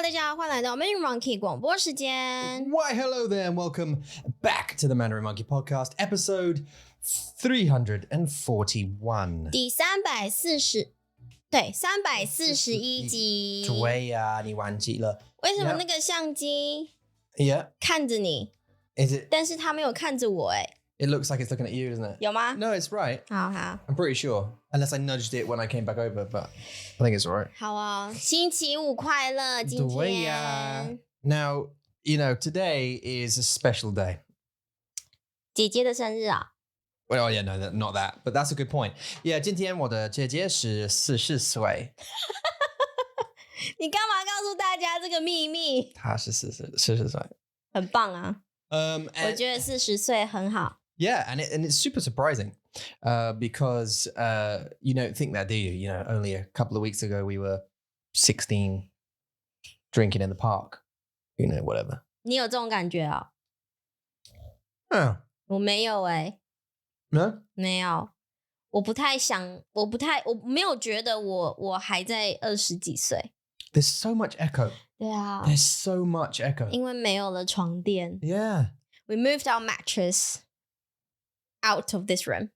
大家好，欢迎来到 Mandarin Monkey 广播时间。Why, hello there, and welcome back to the Mandarin Monkey podcast, episode 341. 第341集。对呀，你忘记了。为什么那个相机 Yeah. 看着你 Is it? 但是它没有看着我 It looks like it's looking at you, doesn't it? 有吗？ No, it's right. 好好 I'm pretty sure. Unless I nudged it when I came back over, but I think it's all right. 好哦，星期五快乐！今对呀。天 Now, you know, today is a special day. 姐姐的生日啊。Well, yeah, no, not that, but that's a good point. Yeah, 今天我的姐姐是40岁。你干嘛告诉大家这个秘密？她是40岁。很棒啊。我 And 觉得40岁很好。yeah, and it's super surprising because you don't think that, do you? You know, only a couple of weeks ago we were 16 drinking in the park, you know, whatever. 你有这种感觉啊？ Oh, 我没有no? 没有，我没有觉得我还在20几岁。 There's so much echo. 对啊， There's so much echo. 因为没有了床垫。 Yeah. We moved our mattress out of this room，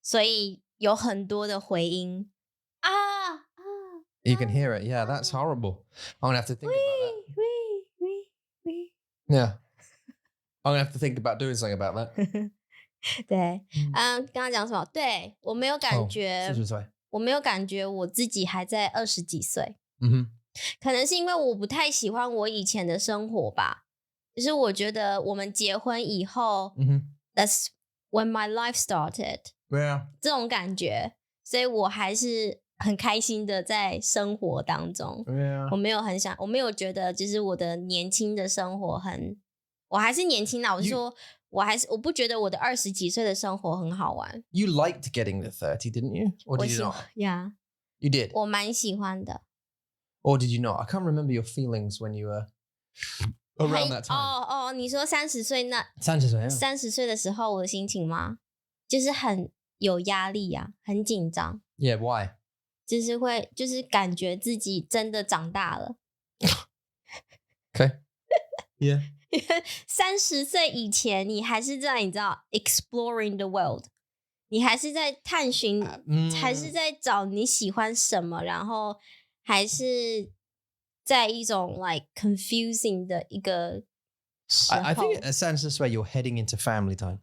所以有很多的回音啊。 You can hear it. Yeah, that's horrible. I'm going to have to think about that. 喂 Yeah. I'm going to have to think about doing something about that. 对，刚刚讲什么？对，我没有感觉， 40岁。我没有感觉我自己还在20几岁。Mm-hmm. 可能是因为我不太喜欢我以前的生活吧，就是我觉得我们结婚以后 ，That's when my life started， Yeah. 这种感觉，所以我还是很开心的在生活当中。Yeah. 我没有觉得就是我的年轻的生活我还是年轻啦。我是说，我不觉得我的20几岁的生活很好玩。You liked getting to 30, didn't you? Or 我 did 喜 you 欢 not? 呀， You did. 我蛮喜欢的。 Or did you not? I can't remember your feelings when you were around that time. 你说30岁那30岁 30岁的时候我的心情吗？就是很有压力啊，很紧张。 Yeah, why? 就是感觉自己真的长大了。 Okay. Yeah. 因为30岁以前你还是在你知道 exploring the world， 你还是在探寻，还是在找你喜欢什么，然后还是在一种 like confusing 的一个时候。 I think at 30岁 you're heading into family time.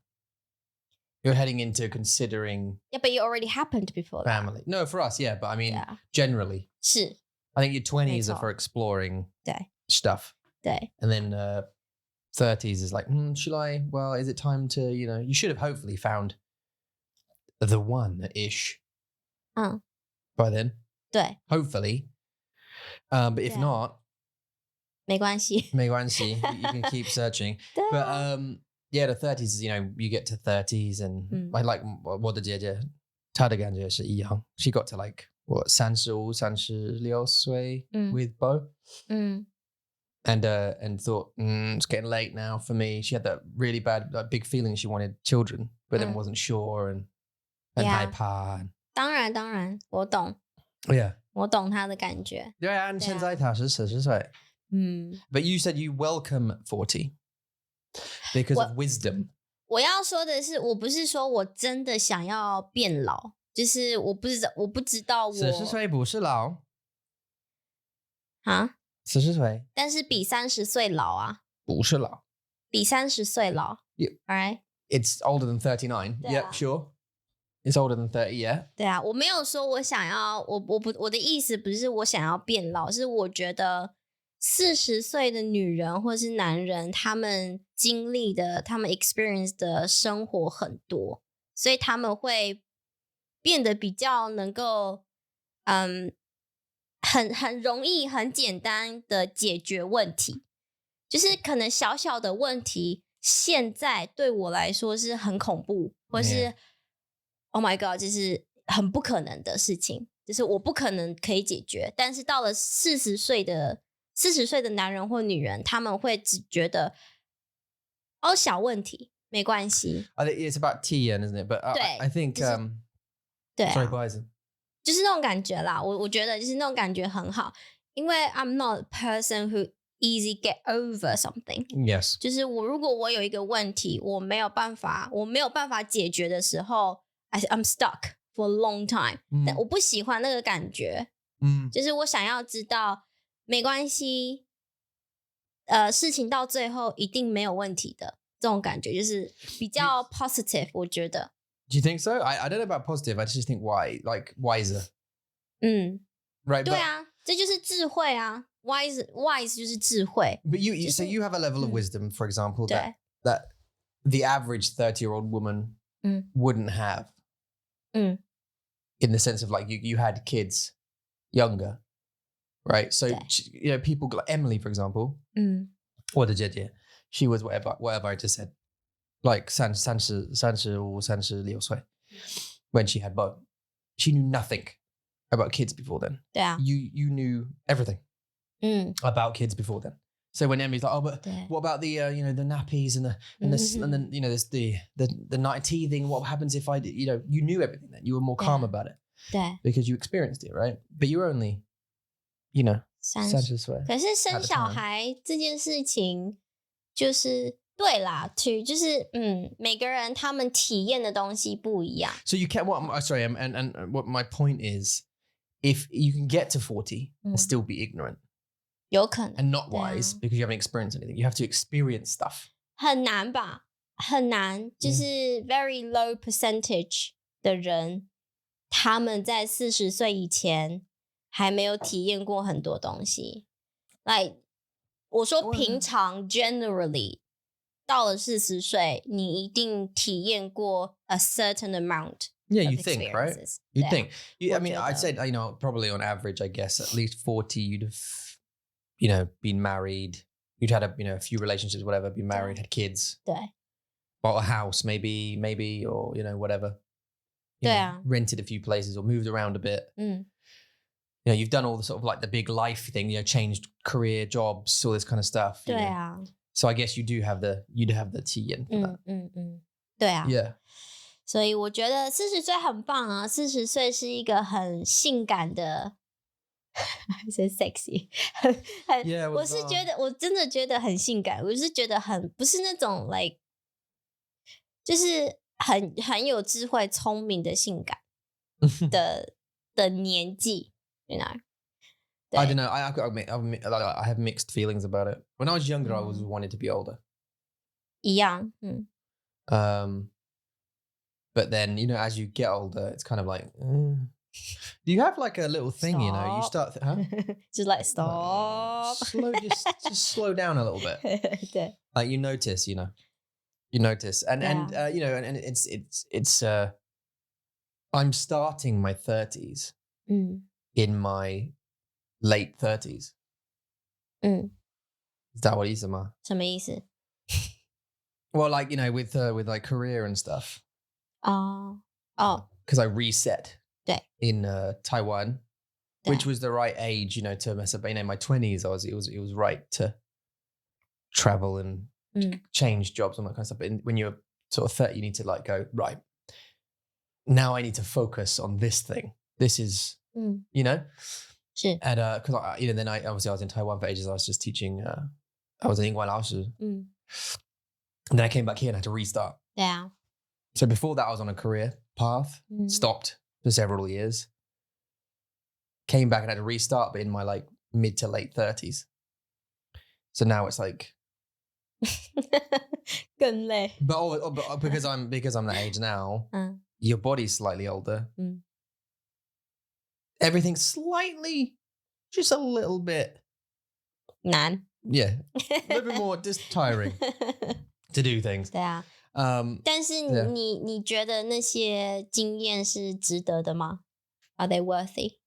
You're heading into considering Yeah, but it already happened before that. family. No, for us, yeah, but I mean, Yeah. generally. 是 I think your 20s are 没错。 for exploring 对 stuff. 对 And then 30s is like, should I? Well, is it time to, you know, you should have hopefully found the one-ish 嗯 by then. 对 Hopefully. But if Yeah. not, 没关系。没关系, you can keep searching. 对 But yeah, the 30s, you know, you get to 30s and I like 我的姐姐她的感觉是一样. She got to like, what, 35, 36岁 with Bo. And thought, it's getting late now for me. She had that really bad, big feeling she wanted children, but then wasn't sure and Yeah. 害怕. 当然我懂 Yeah. 我懂他的感觉。 Yeah, and 现在她是40岁. But you said you welcome 40 because of wisdom. 我要说的是，我不是说我真的想要变老，就是我不知道我40岁不是老啊， 40岁但是比30岁老啊，不是老比30岁老。Yeah. Alright， It's older than 39. Yeah. Yep, sure. It's older than 30, yeah. 对啊，我没有说我想要，我的意思不是我想要变老，是我觉得40岁的女人或是男人，他们经历的、他们 experience 的生活很多，所以他们会变得比较能够，很容易、很简单的解决问题。就是可能小小的问题，现在对我来说是很恐怖，或是 Yeah. Oh my God， 就是很不可能的事情，就是我不可能可以解决。但是到了40岁的男人或女人，他们会只觉得小问题没关系。 I think it's about tea, isn't it? But I think 对啊 sorry, boys. 就是那种感觉啦。我觉得就是那种感觉很好，因为 I'm not a person who easy get over something. Yes. 就是如果我有一个问题，我没有办法解决的时候 I'm stuck for a long time. 但我不喜欢那个感觉。就是我想要知道没关系，事情到最后一定没有问题的这种感觉，就是比较 positive 我觉得。Do you think so? I don't know about positive. I just think like wiser. Right. 对啊，这就是智慧啊。wise 就是智慧。But so you have a level of wisdom, for example, that the average 30-year-old woman wouldn't have. In the sense of like you had kids younger, right? So you know, people like Emily, for example, or the Jie, she was whatever I just said, like 36岁 when she had Bo. She knew nothing about kids before then. Yeah. You knew everything about kids before then. So when Emily's like, oh, but what about the you know, the nappies and then you know, there's the night teething. What happens if I did, you know, you knew everything then. You were more calm about it. 对， Because you experienced it, right? But you're only, you know, 30岁。可是生小孩这件事情，就是对啦，就是每个人他们体验的东西不一样。So you can't. Sorry, and what my point is, if you can get to 40 and still be ignorant, 有可能 and not wise because you haven't experienced anything. You have to experience stuff. 很难吧？很难，就是 very low percentage 的人，他们在40岁以前还没有体验过很多东西。like 我说平常 generally 到了40岁，你一定体验过 a certain amount. Yeah, you think, right? You think. I mean, I'd say, you know, probably on average, I guess at least 40, you'd have, you know, been married. You'd had a few relationships, whatever, been married, had kids. 对 Bought a house, maybe, or, you know, whatever. You know, rented a few places or moved around a bit. You know, you've done all the sort of like the big life thing, you know, changed career, jobs, all this kind of stuff. 对啊 So I guess you'd have the 体验 for that. 对啊 Yeah. 所以我觉得40岁很棒啊，40岁是一个很性感的是 sexy 很 Yeah, 我是觉得我真的觉得很性感，我是觉得很不是那种 like 就是很有智慧聪明的性感的年纪 you know I don't know. I have mixed feelings about it. When I was younger, I always wanted to be older. 一样 But then, you know, as you get older, it's kind of like, you have like a little thing, you know, you start, just like stop. Just slow down a little bit. 对 Like you notice, and you know, and it's I'm starting my 30s in my late 30s. Is that what it is, Ma? 什么意思 Well, like, you know, with like career and stuff. 哦 Because I reset 对 in Taiwan, which was the right age, you know, to mess up. You know, in my 20s, it was right to travel and change jobs and that kind of stuff. But when you're sort of 30, you need to like go, right, now I need to focus on this thing. This is, you know? 是 And because, you know, then I was in Taiwan for ages. I was just teaching, I was an 英文老师. And then I came back here and had to restart. 对啊 So before that, I was on a career path, stopped for several years, came back and had to restart, but in my like mid to late 30s. So now it's like, 更累 but because I'm that age now, your body's slightly older. Everything's slightly, just a little bit, 难 yeah, a little bit more just tiring to do things. 对啊 但是你觉得那些经验是值得的吗 Are they worthy?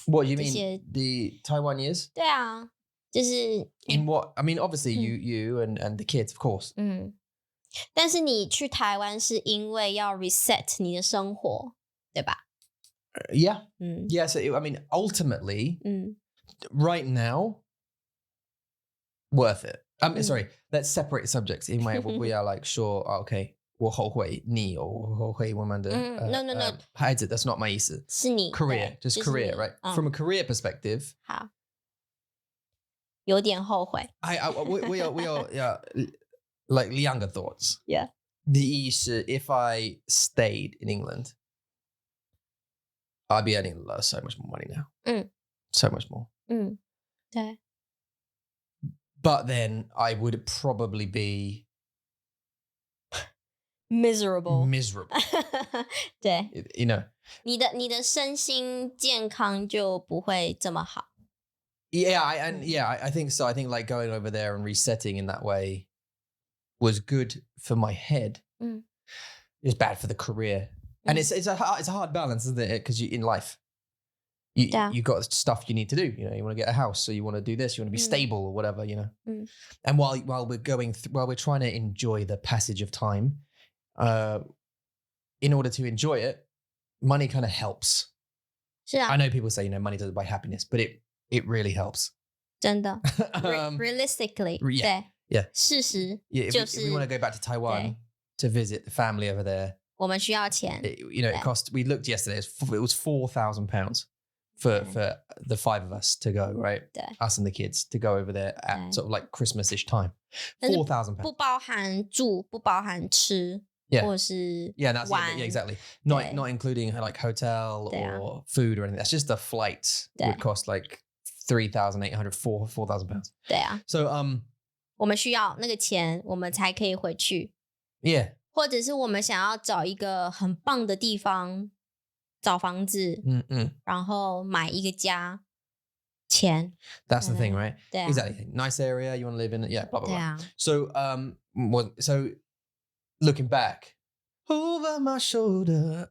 What you mean? The Taiwan years? 对啊，就是 In what? I mean, obviously you and the kids, of course. 但是你去台湾是因为要 reset 你的生活，对吧？ Yeah. Yeah. So I mean, ultimately, right now, worth it. Sorry, let's separate subjects. In my, we are like, sure, okay, 我后悔你我后悔我们的no 孩子 that's not my 意思是你 career 对 just 就是 career 你 right from a career perspective 好有点后悔 we are yeah like younger thoughts yeah 第一是 if I stayed in England I'd be earning so much more money now so much more 对 but then I would probably be miserable miserable 对 you know 你的身心健康就不会这么好 yeah I think so I think like going over there and resetting in that way was good for my head it's bad for the career and it's a hard balance isn't it because in life you got stuff you need to do you know you want to get a house so you want to do this you want to be stable or whatever you know and while we're going while we're trying to enjoy the passage of time in order to enjoy it money kind of helps 是啊 I know people say you know money doesn't buy happiness but it really helps 真的 realistically yeah 对事实 yeah 就 if 是 we want to go back to Taiwan to visit the family over there 我们需要钱 you know it cost we looked yesterday it was £4,000 for the five of us to go right us and the kids to go over there at sort of like Christmas-ish time £4,000不包含住不包含吃 Yeah. 或是 yeah that's 玩 yeah exactly not including like hotel or food or anything that's just the flight would cost like £3,800 £4,000 对啊 so 我们需要那个钱我们才可以回去 yeah 或者是我们想要找一个很棒的地方找房子然后买一个家钱 that's the thing right 对啊 exactly nice area you want to live in it yeah blah blah 对 blah 啊 so so looking back over my shoulder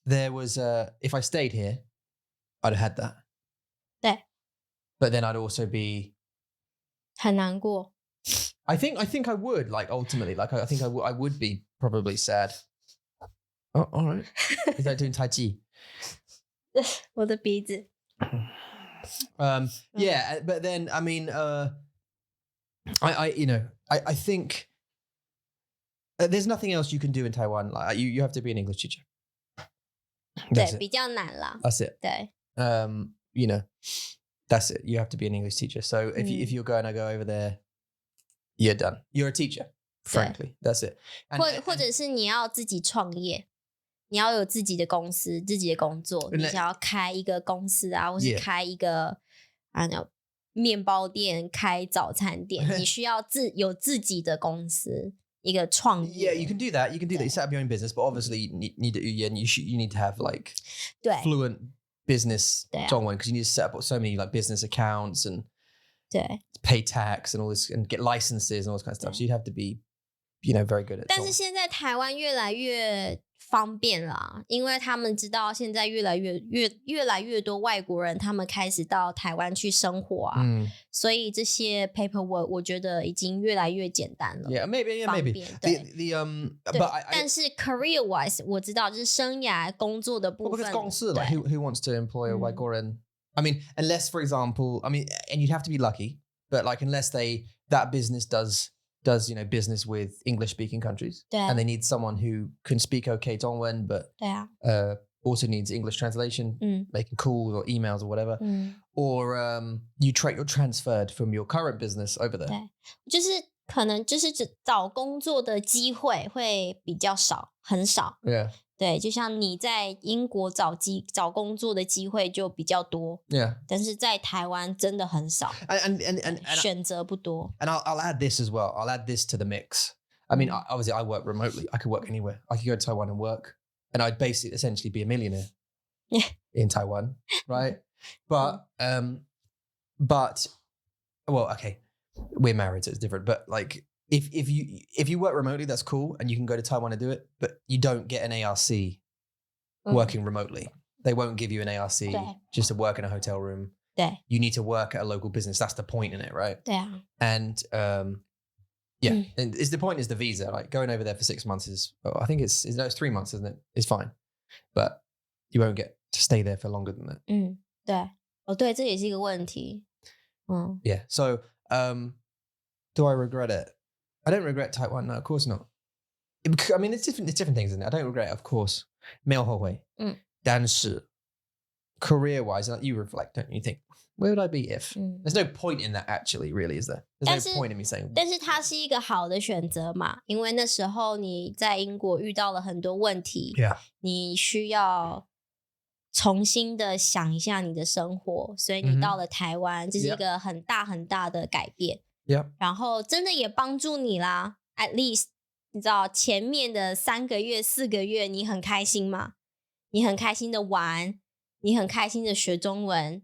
there was if I stayed here I'd have had that 对 but then I'd also be 很难过 I think I would like ultimately like I think I would be probably sad oh all right is that doing Tai Chi 我的鼻子 yeah but then I mean I you know I think there's nothing else you can do in Taiwan like you have to be an English teacher 对 That's it. 比较难啦 That's it 对 you know that's it you have to be an English teacher so if you're going to go over there you're done you're a teacher frankly that's it 或者是你要自己创业你要有自己的公司自己的工作你想要开一个公司啊或是开一个面包店开早餐店你需要有自己的公司一个创业 yeah you can do that you set up your own business but obviously you need to have like fluent business 中文 because you need to set up so many like business accounts and 对 pay tax and all this and get licenses and all this kind of stuff so you'd have to be you know very good at 但是现在台湾越来越方便啦因为他们知道现在越来越多外国人他们开始到台湾去生活啊所以这些 paperwork 我觉得已经越来越简单了 yeah maybe 对 but 但是 career wise 我知道就是生涯工作的部分 because 公司 like who wants to employ a 外国人 I mean unless for example I mean and you'd have to be lucky but like unless that business does you know business with English speaking countries and they need someone who can speak okay Dongwen but also needs English translation making calls or emails or whatever or you're transferred from your current business over there 对就是可能就是找工作的机会会比较少很少 yeah 对就像你在英国找工作的机会就比较多 yeah 但是在台湾真的很少 and 选择不多 and I'll add this as well I'll add this to the mix I mean obviously I work remotely I could work anywhere I could go to Taiwan and work and I'd basically essentially be a millionaire in Taiwan right but well okay we're married so it's different but like if you work remotely that's cool and you can go to Taiwan and do it but you don't get an ARC working remotely they won't give you an ARC just to work in a hotel room 对 you need to work at a local business that's the point in it right 对啊 and yeah and the point is the visa like going over there for 6 months is I think it's 3 months isn't it it's fine but you won't get to stay there for longer than that 对对这也是一个问题 yeah so do I regret it I don't regret Taiwan no of course not I mean, it's different things, isn't it? I don't regret it, of course. 没有后悔。但是 career-wise, you reflect, don't you? You think, where would I be if? There's no point in that actually, really, is there? There's no point in me saying. 但是它是一个好的选择嘛，因为那时候你在英国遇到了很多问题， Yeah. 你需要重新的想一下你的生活，所以你到了台湾，这是一个很大很大的改变。Yeah. 然后真的也帮助你啦 ，at least 你知道前面的3个月、4个月你很开心嘛，你很开心的玩，你很开心的学中文，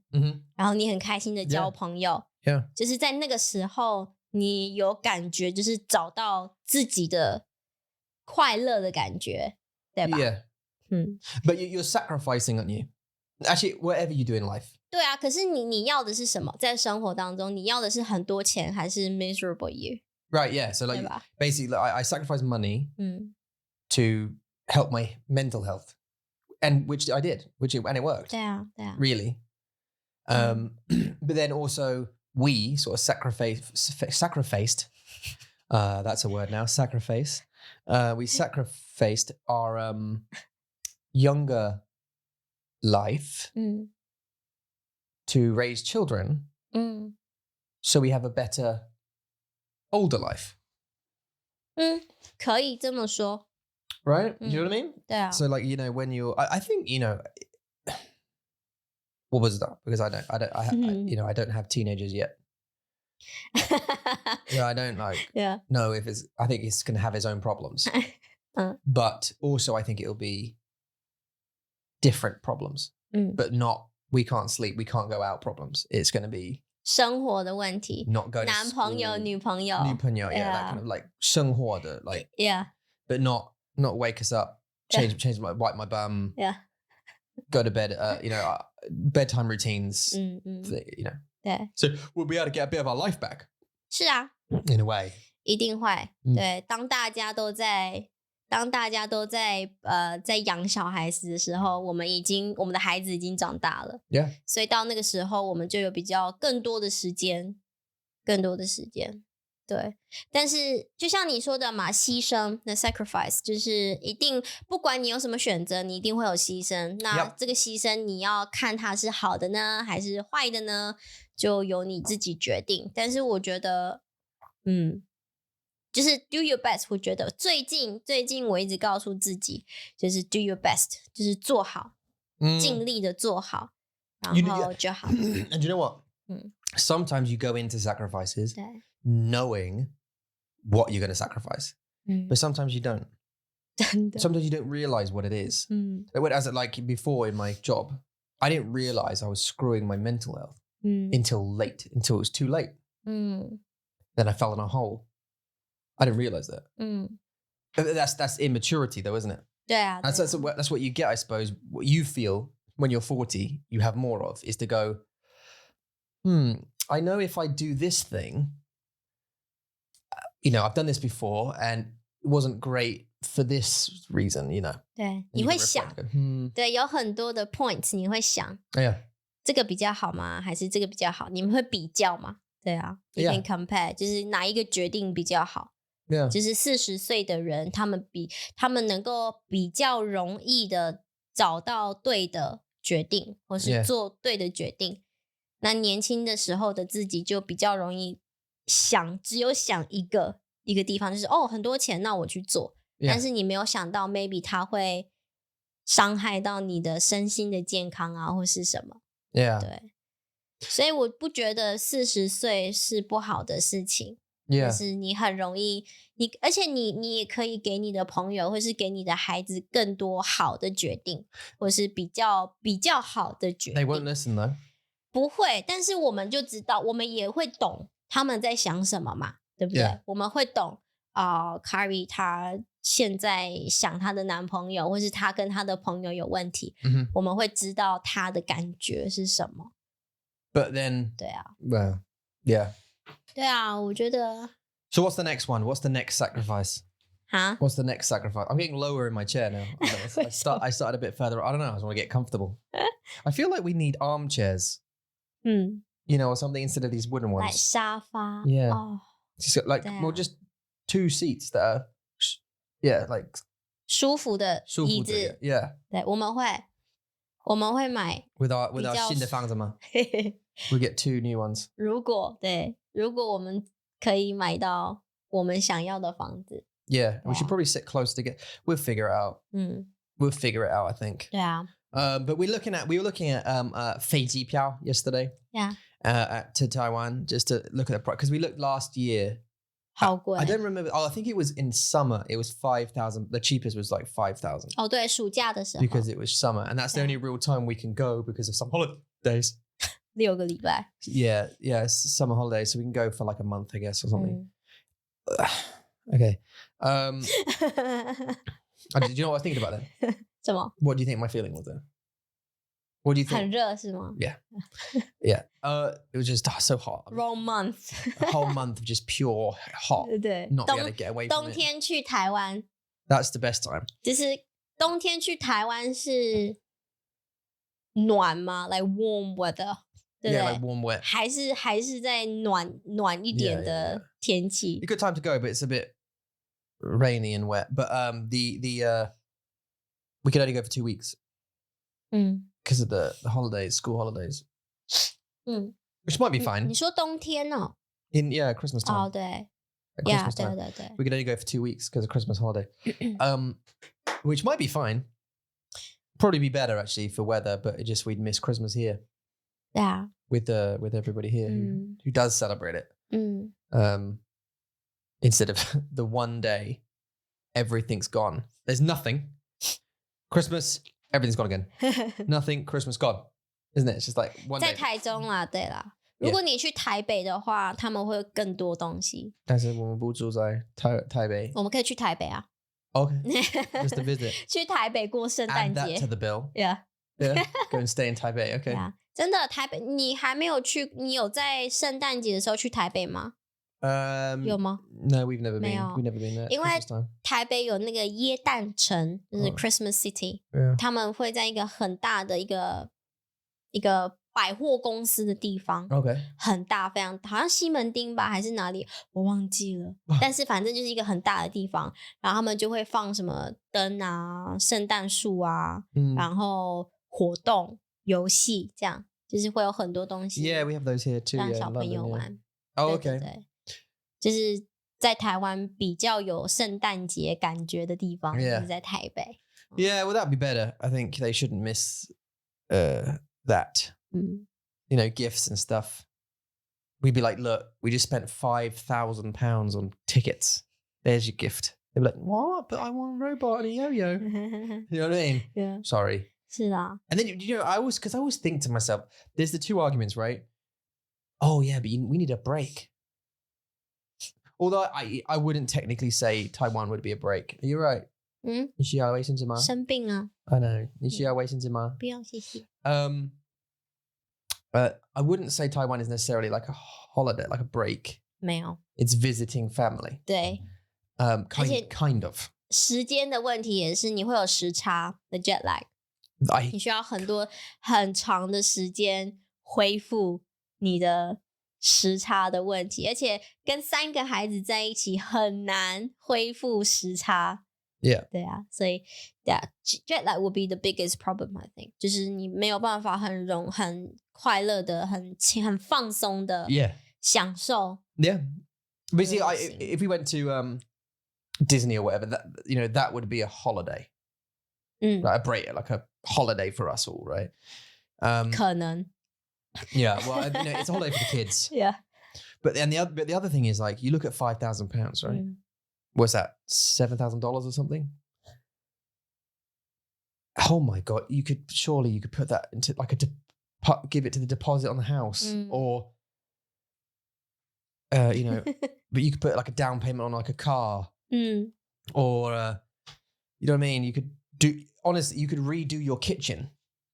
然后你很开心的交朋友， Yeah. 就是在那个时候你有感觉，就是找到自己的快乐的感觉，对吧？ Yeah. But you're sacrificing, aren't you? Actually, whatever you do in life. 对啊，可是你要的是什么？在生活当中，你要的是很多钱，还是 miserable you？ Right, yeah. So like basically I sacrifice money to help my mental health. And which I did, and it worked. 对啊 Really. But then also we sort of sacrificed. That's a word now, sacrifice. We sacrificed our younger life to raise children. So we have a better older life. 可以这么说。 Right? You know what I mean? 对啊。 So like, when you're, I think, what was that? Because I don't have teenagers yet. I don't know if I think it's going to have its own problems. But also I think it'll be different problems, but not, we can't sleep, we can't go out problems. It's going to be 生活的问题 not going to 男朋友 school, 女朋友 yeah, that kind of like 生活的 like, yeah, but not wake us up, wipe my bum, go to bed, bedtime routines,对 So we'll be able to get a bit of our life back. 是啊 In a way. 一定会对，当大家都在在养小孩子的时候，我们的孩子已经长大了， Yeah. 所以到那个时候我们就有比较更多的时间，对。但是就像你说的嘛，牺牲 the sacrifice 就是一定，不管你有什么选择，你一定会有牺牲。那这个牺牲你要看它是好的呢，还是坏的呢，就由你自己决定。但是我觉得，就是 do your best。我觉得最近我一直告诉自己，就是 do your best， 就是做好，尽力的做好，然后就好。And you know what? Sometimes you go into sacrifices knowing what you're going to sacrifice, but sometimes you don't. Sometimes you don't realize what it is. As like before in my job, I didn't realize I was screwing my mental health until it was too late. Then I fell in a hole. I didn't realize that. That's immaturity, though, isn't it? Yeah. That's what you get, I suppose. What you feel when you're 40, you have more of is to go, I know if I do this thing, I've done this before and it wasn't great for this reason, 对，你会想，对，有很多的 points， 你会想，这个比较好吗？还是这个比较好？你们会比较吗？对啊 ，you can compare， 就是哪一个决定比较好？就是40岁的人，他们能够比较容易的找到对的决定，或是做对的决定。那年轻的时候的自己就比较容易只有想一个地方，就是很多钱，那我去做。但是你没有想到 maybe 它会伤害到你的身心的健康啊，或是什么。对，所以我不觉得40岁是不好的事情。就是你很容易，而且你也可以给你的朋友或是给你的孩子更多好的决定，或是比较好的决定。 They won't listen though. 不会，但是我们就知道，我们也会懂他们在想什么嘛，对不对？我们会懂Carrie 她现在想她的男朋友，或是她跟她的朋友有问题，我们会知道她的感觉是什么。 But then 对啊 well, yeah. 对啊，我觉得。 So what's the next one? What's the next sacrifice? What's the next sacrifice? I'm getting lower in my chair now. I started a bit further. I don't know. I just want to get comfortable. I feel like we need armchairs. Or something instead of these wooden ones. Like 沙发 Yeah. Just like, well, just 2 seats that are Yeah, like 舒服的椅子。Yeah. 对，我们会买 With our 比较新的房子吗？ We get 2 new ones. 如果我们可以买到我们想要的房子， Yeah, we should probably sit close to get. We'll figure it out. We'll figure it out, I think. 对啊 But we were looking at 飞机票 yesterday. Yeah. To Taiwan just to look at the price because we looked last year. 好贵 I don't remember. Oh, I think it was in summer. It was 5,000. The cheapest was like 5,000. 哦，对，暑假的时候 Because it was summer, and that's the only real time we can go because of some holidays. 6个礼拜 Yeah, it's summer holidays, so we can go for like a month, I guess, or something. Okay. Do you know what I was thinking about then? 什么 What do you think my feeling was then? What do you 很 think? 热是吗 Yeah. It was just so hot. Wrong month. A whole month of just pure hot. 对 Not be able to get away from 冬 it. 天去台湾 That's the best time. 就是冬天去台湾是暖吗 Like warm weather 对不 Yeah, 对 like warm, wet. 还是在暖一点 Yeah, 的天气 A good time to go, but it's a bit rainy and wet. But we could only go for 2 weeks 嗯 because of the holidays, school holidays, 嗯 which might be fine 你说冬天哦 in Christmas time. 哦对 At Yeah Christmas 对 time. 对对 We could only go for 2 weeks because of Christmas holiday, which might be fine. Probably be better actually for weather, but we'd miss Christmas here 对啊 with everybody here who does celebrate it. 嗯 Instead of the one day, everything's gone. There's nothing. Christmas, everything's gone again. Nothing, Christmas gone. Isn't it? It's just like one 在 day. 台中啦对啦如果你去台北的话他们会有更多东西但是我们不住在台北。我们可以去台北啊 Okay, just a visit. 去台北过圣诞 Add that 节 to the bill. Yeah Yeah, go and stay in Taipei. Okay. 对啊真的台北你还没有去你有在圣诞节的时候去台北吗 有吗 No, we've never 没 been. 有 We've never been there. 因为 Christmas time. 台北有那个耶诞城就是 Christmas City Yeah. 他们会在一个很大的一个百货公司的地方 Okay. 很大非常好像西门町吧还是哪里我忘记了但是反正就是一个很大的地方然后他们就会放什么灯啊圣诞树啊然后活动游戏这样就是会有很多东西 Yeah, we have those here too. 让 Yeah, 小 in 朋 London, 友 yeah. 玩 Oh, 对 okay. 对就是在台湾比较有圣诞节感觉的地方 Yeah. 就是在台北 Yeah, well, that'd be better. I think they shouldn't miss that. 嗯 You know, gifts and stuff. We'd be like, look, we just spent £5,000 on tickets. There's your gift. They'd be like, what? But I want a robot and a yo-yo. You know what I mean? Yeah. Sorry. 是啊 And then, I always think to myself, there's the two arguments, right? Oh, yeah, but we need a break. Although I wouldn't technically say Taiwan would be a break. Are you right? 你需要卫生纸吗？生病啊 I know. 你需要卫生纸吗？不要谢谢 I wouldn't say Taiwan is necessarily like a holiday, like a break. 没有 It's visiting family. 对 Kind of. 时间的问题也是你会有时差的 jet lag 你需要很长的时间恢复你的时差的问题而且跟3个孩子在一起很难恢复时差 Yeah. 对啊所以 jet lag will be the biggest problem I think 就是你没有办法很快乐的很放松的 Yeah. 享受 Yeah. But see, Amazing. if we went to Disney or whatever, that would be a holiday. Like a break, like a holiday for us all, right? 可能 Yeah, well, it's a holiday for the kids. Yeah. But the other thing is like you look at £5,000, right? What's that? $7,000 or something? Oh my god! You could put that into like give it to the deposit on the house, or but you could put like a down payment on like a car, or you know what I mean. You could you could redo your kitchen.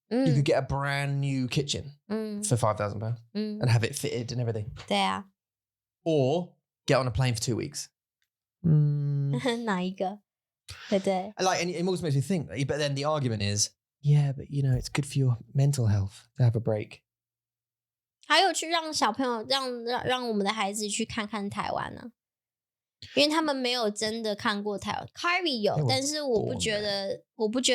You could get a brand new kitchen for £5,000 and have it fitted and everything. 对啊 Or get on a plane for 2 weeks. 哪一个对对 And it almost makes me think, but then the argument is, yeah, but it's good for your mental health to have a break. 还有去让小朋友让我们的孩子去看看台湾呢因为他们没有真的看过台湾。Kyrie 有，但是我不觉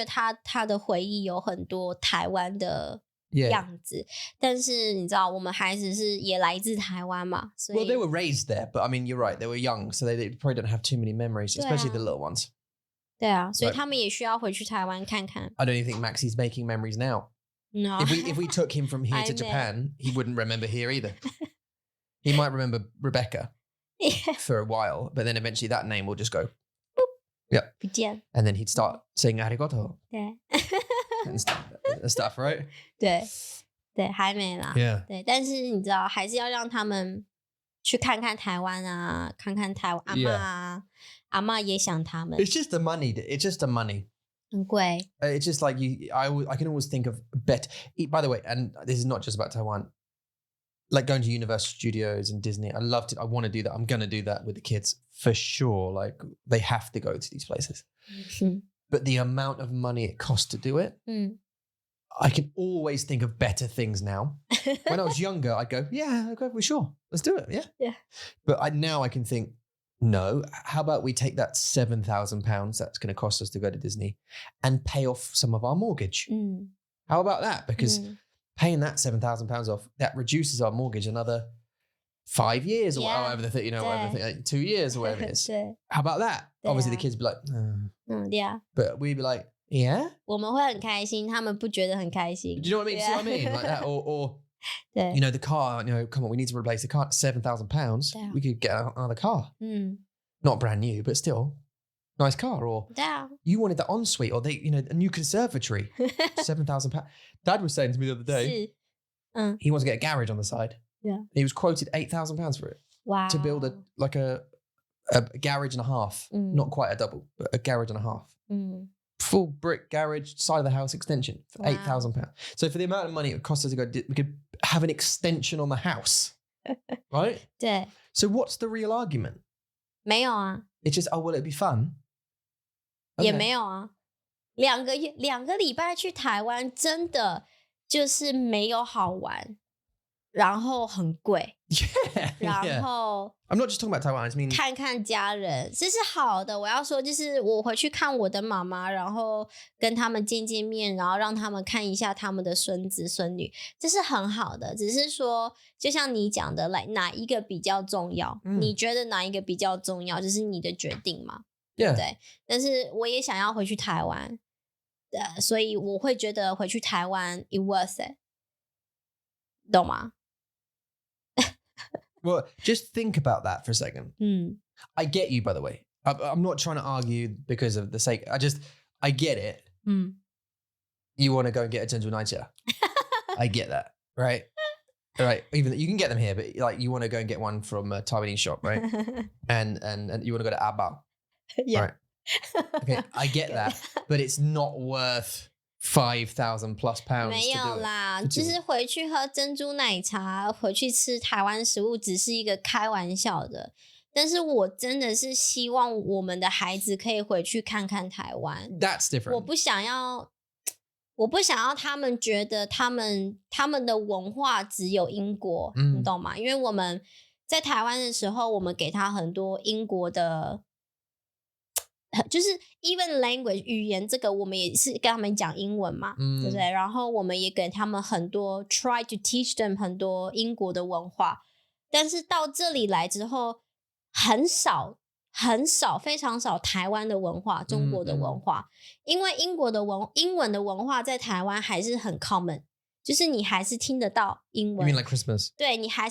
得他的回忆有很多台湾的样子。但是你知道，我们孩子也来自台湾嘛，所以 Well, they were raised there, but I mean, you're right. They were young, so they probably don't have too many memories, especially the little ones. 对啊，所以他们也需要回去台湾看看。I don't even think Maxi's making memories now. No. If we took him from here to Japan, he wouldn't remember here either. He might remember Rebecca for a while, but then eventually that name will just go. Yeah. 不见。And then he'd start saying arigato. 对。and stuff, right? 对，还没啦。Yeah. 对，但是你知道，还是要让他们去看看台湾啊，看看台湾阿嬷啊，阿嬷也想他们。It's just the money. It's just the money. 很贵。It's just like I can always think of better. By the way, and this is not just about Taiwan. Like going to Universal Studios and Disney. I loved it. I want to do that. I'm going to do that with the kids for sure. Like they have to go to these places. But the amount of money it costs to do it, I can always think of better things now. When I was younger, I'd go, yeah, okay, well, sure. Let's do it. Yeah. But now I can think, no, how about we take that £7,000 that's going to cost us to go to Disney and pay off some of our mortgage? How about that? Because paying that £7,000 off, that reduces our mortgage another 5 years or however the thing, whatever 2 years or whatever it is. How about that? Obviously, the kids would be like, yeah. But we'd be like, yeah. 我们会很开心，他们不觉得很开心。Do you know what I mean? See what I mean? Like that, or you know, the car. You know, come on, we need to replace the car. £7,000. We could get another car. Not brand new, but still nice car. Or you wanted the ensuite, or a new conservatory. £7,000. Dad was saying to me the other day, he wants to get a garage on the side. Yeah, he was quoted £8,000 for it. Wow. To build a garage and a half, not quite a double, but a garage and a half. Full brick garage, side of the house extension for £8,000. So for the amount of money it would cost us to go, we could have an extension on the house, right? 对。 So what's the real argument? 没有啊。 It's just, oh, will it be fun? 也没有啊。2个礼拜去台湾，真的就是没有好玩，然后很贵。然后 I'm not just talking about Taiwan. I mean 看看家人，这是好的。我要说，就是我回去看我的妈妈，然后跟他们见面，然后让他们看一下他们的孙子孙女，这是很好的。只是说，就像你讲的，哪一个比较重要？你觉得哪一个比较重要？就是你的决定嘛，对不对？但是我也想要回去台湾，所以我会觉得回去台湾 it worth it， 懂吗？ Well, just think about that for a second. I get you, by the way. I'm not trying to argue because of the sake. I get it. You want to go and get a Zhenjiu Naicha. I get that, right? Right. Even you can get them here, but like you want to go and get one from a Taiwanese shop, right? and you want to go to Abao. Yeah. Right. Okay, I get that, but it's not worth £5,000+ 没有啦，就是回去喝珍珠奶茶，回去吃台湾食物，只是一个开玩笑的。但是我真的是希望我们的孩子可以回去看看台湾。That's different. 我不想要他们觉得他们的文化只有英国，你懂吗？因为我们在台湾的时候，我们给他很多英国的。就是 even language 语言这个我们也是跟他们讲英文嘛，对不对？然后我们也给他们很多 try to teach them 很多英国的文化，但是到这里来之后很少非常少台湾的文化，中国的文化，因为英文的文化在台湾还是很 common， 就是你还是听得到英文。 You mean like Christmas? 对，你还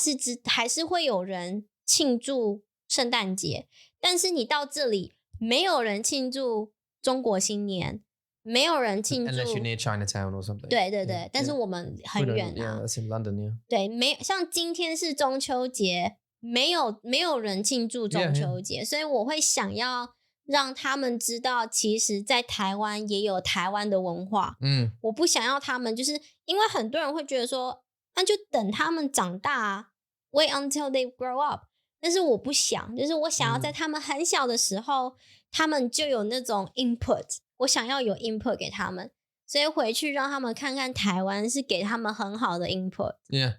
是会有人庆祝圣诞节，但是你到这里没有人庆祝中国新年，没有人庆祝 Unless you're near Chinatown or something. 对对对，但是我们很远啊。Yeah, that's in London, yeah. 对，像今天是中秋节，没有人庆祝中秋节，所以我会想要让他们知道，其实在台湾也有台湾的文化。我不想要他们，就是因为很多人会觉得说，那就等他们长大啊 ，wait until they grow up。但是我不想，就是我想要在他们很小的时候，他们就有那种 input， 我想要有 input 给他们，所以回去让他们看看台湾是给他们很好的 input。Yeah.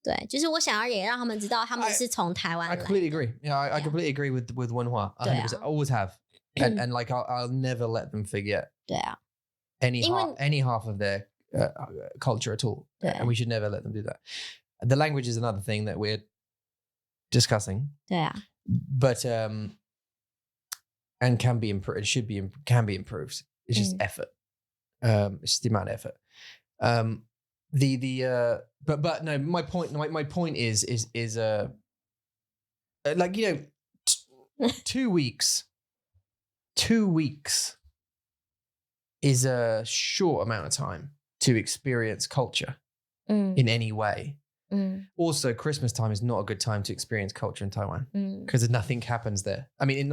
对，就是我想要也让他们知道他们是从台湾 I 来的。 completely agree. Yeah, I completely agree with 文化. 100%. Always have. And like I'll never let them forget 对啊， any 因为 half of their culture at all. 对 And we should never let them do that. The language is another thing that we're discussing. 对啊， But and can be improved. It should be can be improved. It's just effort. It's just the amount of effort. But no, my point is like, you know, 2 weeks. 2 weeks is a short amount of time to experience culture in any way. Also, Christmas time is not a good time to experience culture in Taiwan because nothing happens there. I mean,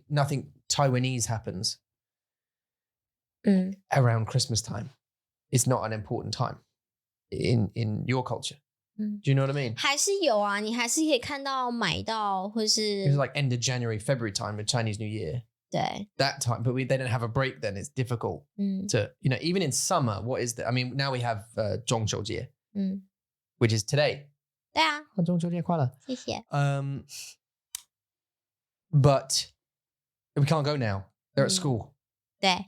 nothing Taiwanese happens around Christmas time. It's not an important time in your culture. Do you know what I mean? 还是有啊，你还是可以看到买到或是 It was like end of January, February time with Chinese New Year. 对 That time, but they don't have a break then. It's difficult to, you know, even in summer, what is the, I mean, now we have 中秋节, which is today. 对啊，中秋节快乐. 谢谢。 But we can't go now. They're at school. 对，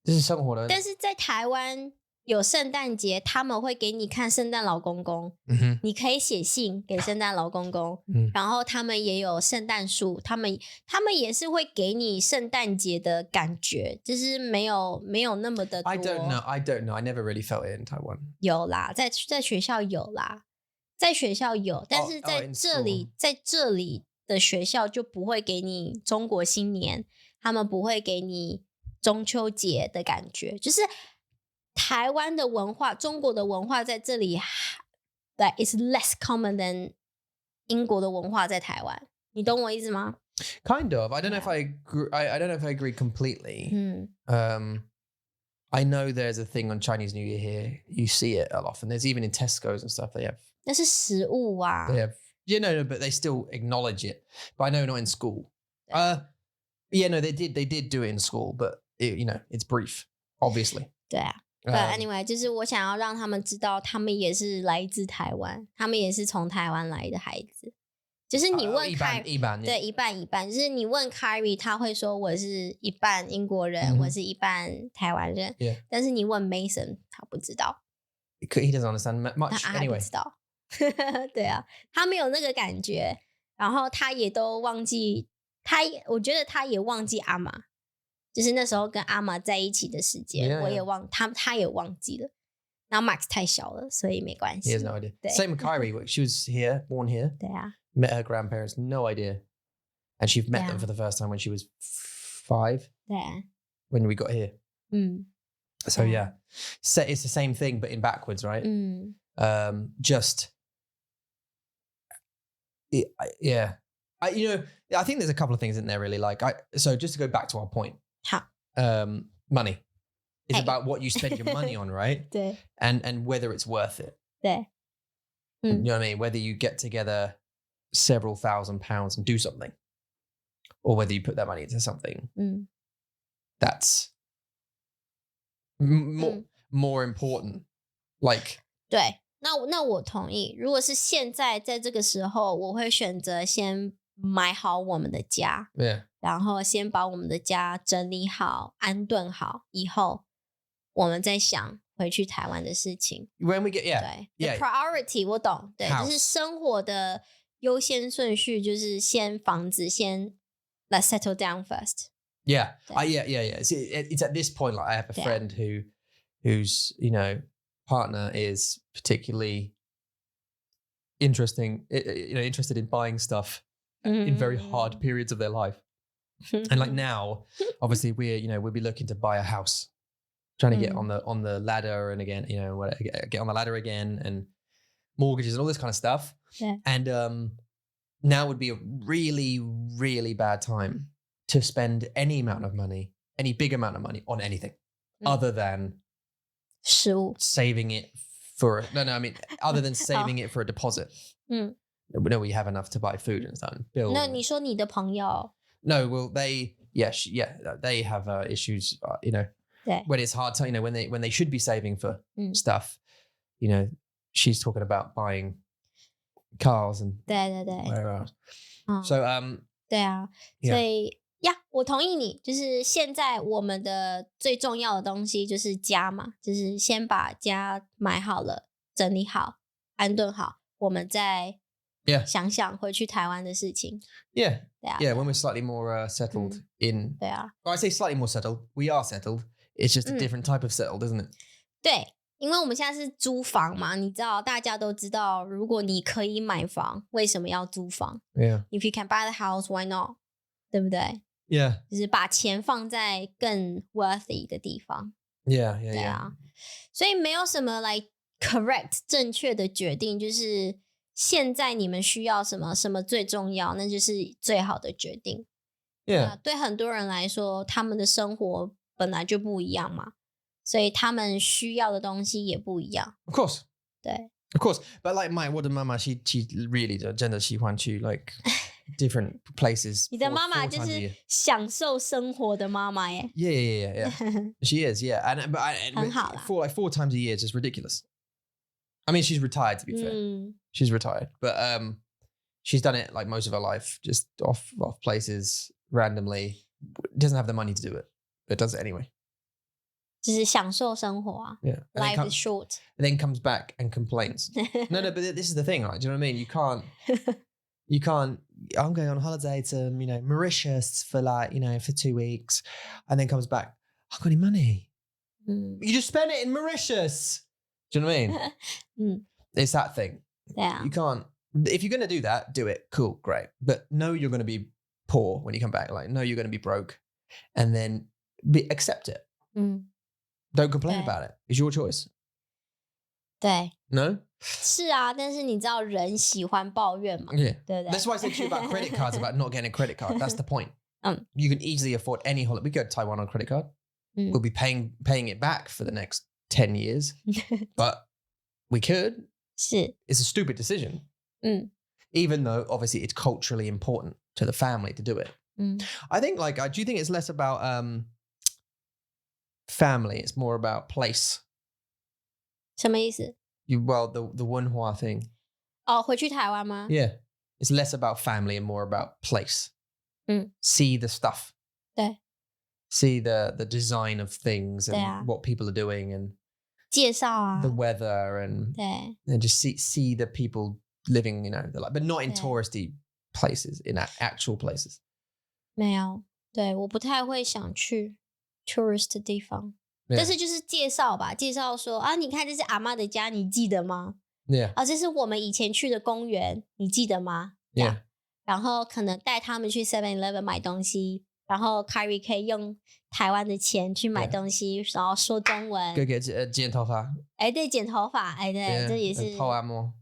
这是生活的。但是在台湾有圣诞节，他们会给你看圣诞老公公，你可以写信给圣诞老公公，然后他们也有圣诞树，他们也是会给你圣诞节的感觉，就是没有那么的多。 I don't know. I never really felt it in Taiwan. 有啦，在学校有啦，在学校有，但是在这里，在这里的学校就不会给你中国新年，他们不会给你中秋节的感觉，就是台湾的文化，中国的文化在这里 ，like is less common than 英国的文化在台湾，你懂我意思吗？ Kind of. I don't know if I agree. I don't know if I agree completely. I know there's a thing on Chinese New Year here. You see it a lot, and there's even in Tesco's and stuff. They have. 那是食物啊。 They have. Yeah, no, but they still acknowledge it. But I know not in school. Yeah, no, they did do it in school, but you know, it's brief, obviously. 对啊。But anyway， 就是我想要让他们知道，他们也是来自台湾，他们也是从台湾来的孩子。就是你问Kyrie，一般对，一半一半。就是你问Kyrie，他会说我是一半英国人，我是一半台湾人。Yeah. 但是你问Mason，他不知道。He doesn't understand much 他 anyway. 不知道。对啊，他没有那个感觉，然后他也都忘记我觉得他也忘记阿玛。就是那时候跟阿玛在一起的时间，我也他也忘记了。然后 Max 太小了，所以没关系。He has no idea. Same with Kyrie. She was here, born here. 对啊。Met her grandparents, no idea. And she met them for the first time when she was 5. 对啊。 When we got here. So yeah. So it's the same thing, but in backwards, right? Just yeah. You know, I think there's a couple of things in there really. Like so just to go back to our point. Money is about what you spend your money on, right? 对。 And whether it's worth it. 对。 You know what I mean? Whether you get together several £1,000s and do something, or whether you put that money into something that's more important. Like 对，那我同意。如果是现在在这个时候，我会选择先买好我们的家。yeah. 然后先把我们的家整理好、安顿好，以后我们再想回去台湾的事情。 When we get 对 ，the priority 我懂，对， House. 就是生活的优先顺序，就是先房子，先 let's settle down first. Yeah. Yeah. It's at this point, like I have a friend whose, you know, partner is particularly interested in buying stuff in very hard periods of their life. And like now, obviously we'll be looking to buy a house, trying to get on the ladder, and again, get on the ladder again, and mortgages and all this kind of stuff. Yeah. And now would be a really, really bad time to spend any big amount of money on anything other than 食物 saving it for other than saving it for a deposit. No, we have enough to buy food and stuff. No, 你说你的朋友 No, well, they have issues. When it's hard to, when they should be saving for stuff, she's talking about buying cars and 对 whatever else. 嗯 So 对啊， Yeah. 所以呀，我同意你，就是现在我们的最重要的东西就是家嘛，就是先把家买好了，整理好，安顿好，我们再 Yeah. 想想回去台湾的事情。 yeah, 对啊， yeah, when we're slightly more settled in 对啊， well, I say slightly more settled, we are settled. It's just a different type of settled, isn't it? 对，因为我们现在是租房嘛，你知道，大家都知道，如果你可以买房，为什么要租房 Yeah.？If you can buy the house, why not？ 对不对？ Yeah. 就是把钱放在更 worthy 的地方。 Yeah, yeah, 对 yeah. 啊，所以没有什么来 correct 正确的决定，就是现在你们需要什么，什么最重要，那就是最好的决定。 Yeah. 对很多人来说，他们的生活本来就不一样嘛，所以他们需要的东西也不一样。 Of course. 对， Of course. But like我的妈妈 she really 真的喜欢去 like different places. 你的妈妈 four 就 times a 是 year. 享受生活的妈妈耶。 Yeah. She is, yeah. And 很好啦。 four times a year is just ridiculous. I mean, she's retired to be fair. 嗯， She's retired, but she's done it like most of her life, just off places randomly. Doesn't have the money to do it, but does it anyway. 就是享受生活啊。 Yeah. And Life is short. and then comes back and complains. No, but this is the thing, right? Do you know what I mean? You can't. I'm going on holiday to Mauritius for for 2 weeks, and then comes back. I got any money? 嗯 You just spent it in Mauritius. Do you know what I mean? 嗯， It's that thing. 对啊 You，can't. If you're going to do that, do it. Cool, great. But know you're going to be poor when you come back. Like, know you're going to be broke, and then accept it. 嗯， Don't complain Yeah. about it. It's your choice. 对， No? 是啊，但是你知道人喜欢抱怨嘛， Yeah. 对不对？ That's why I said to you about credit cards, about not getting a credit card. That's the point. Um. You can easily afford any holiday. We go to Taiwan on a credit card. Mm. We'll be paying it back for the next 10 years. But we could. 是， It's a stupid decision. 嗯 Even though obviously it's culturally important to the family to do it. 嗯， I think do you think it's less about family? It's more about place. 什么意思？ The 文化 thing. 哦，回去台湾吗？ Yeah. It's less about family and more about place. 嗯 See the stuff. 对， See the design of things and Yeah. what people are doing and 介绍啊 the，weather and 对， just see the people living, but not in Yeah. touristy places, in actual places. 没有，对，我不太会想去 tourist 的地方， Yeah. 但是就是介绍吧，介绍说啊，你看这是阿嬷的家，你记得吗？ Yeah. 啊，这是我们以前去的公园，你记得吗？这样 Yeah. 然后可能带他们去 7-Eleven 买东西，然后 Kyrie 可以用台湾的钱去买 Yeah. 东西，然后说中 Go 文。 get 剪头发。哎，对，剪头发，哎，对 Yeah. 这也 and 是头按摩。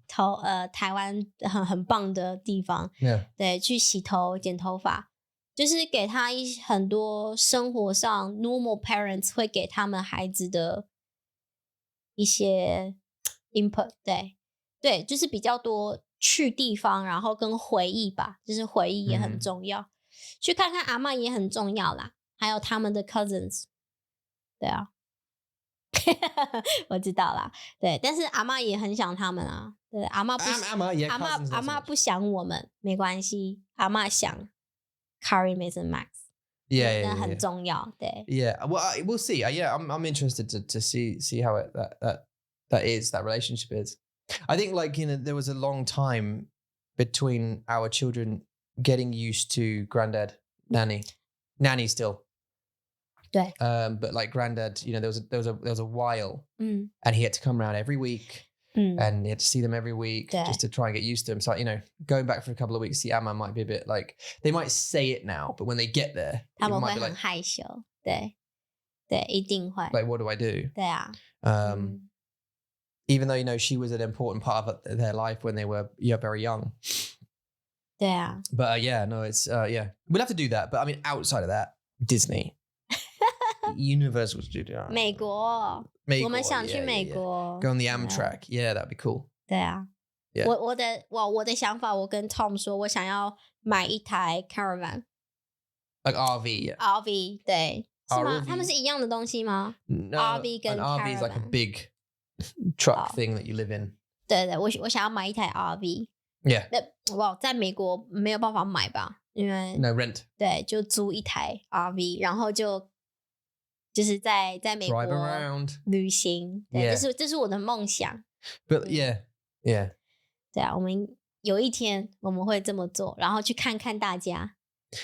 台湾很棒的地方。 Yeah. 对，去洗头、剪头发，就是给他很多生活上 normal parents 会给他们孩子的一些 input。对，就是比较多去地方，然后跟回忆吧，就是回忆也很重要。去看看阿嬷也很重要啦，还有他们的 cousins。对啊，我知道啦。对，但是阿嬷也很想他们啊。对，阿嬷不 Yeah, 阿 cousins 嬷阿 not so 嬷 much. 不想我们没关系，阿嬷想 Carrie Mason Max。 Yeah, 那 yeah, 很 yeah. 重要。对， Yeah. Well, we'll see. Yeah, I'm interested to see how that relationship is. I think there was a long time between our children getting used to granddad, nanny still. 对， But like granddad, there was a while, 嗯 and he had to come around every week, 嗯， and he had to see them every week Yeah. just to try and get used to him. So going back for a couple of weeks, the Amma might be a bit like they might say it now, but when they get there, 他 it 们 might 会 be 很 like, 害羞。对，对，一定会。 like, what do I do? 对啊， Even though she was an important part of their life when they were very young. 对啊， But yeah, no, it's yeah, we'll have to do that. But I mean, outside of that, Disney, Universal Studio, 美国，我们想去美国 Go on the Amtrak, yeah, that'd be cool. 对啊， Yeah. 我的想法，我跟 Tom 说，我想要买一台 caravan Like RV, yeah. RV，对，是吗？ RV 他们是一样的东西吗？ No, RV 跟 an RV is like a caravan. big truck Oh. thing that you live in. 对对，我想要买一台 RV。Yeah. 哇，在美国没有办法买吧？因为 No rent. 对，就租一台 RV，然后就是在美国 Drive around. 旅行。对， Yeah. 这是我的梦想。But yeah. 对啊，我们有一天我们会这么做，然后去看看大家。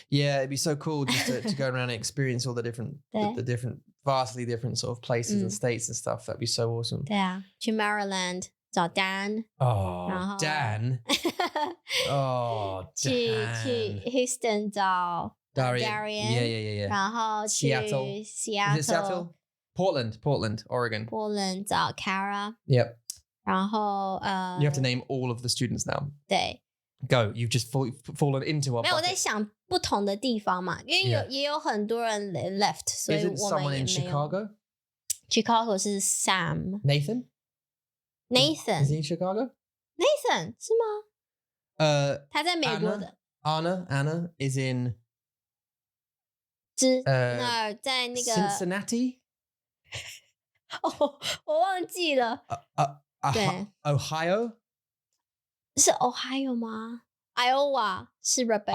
Yeah, it'd be so cool just to go around and experience all the different, the different, vastly different sort of places and states and stuff. That'd be so awesome. 对啊，去 Maryland 找 Dan， 然 Oh, 后 Dan. Oh, 去 Dan. Houston 找 Darian. Yeah. 然后去 Seattle. Is it Seattle? Portland, Oregon. Portland 找 Kara， Yep. 然后You have to name all of the students now. 对， Go. You've just fallen into our 没有我在 bucket. 想不同的地方嘛，因为 Yeah. 也有很多人 left， 所以 Isn't 我们 someone 也 in 没有。 Chicago? Chicago 是 Sam Nathan? Is Nathan he in Chicago? Nathan 是吗？他在美国的 Anna is in 那儿在那个 Cincinnati? 哦，我忘记了，对 Ohio? 是 Ohio 吗 ？Iowa 是 Rebecca。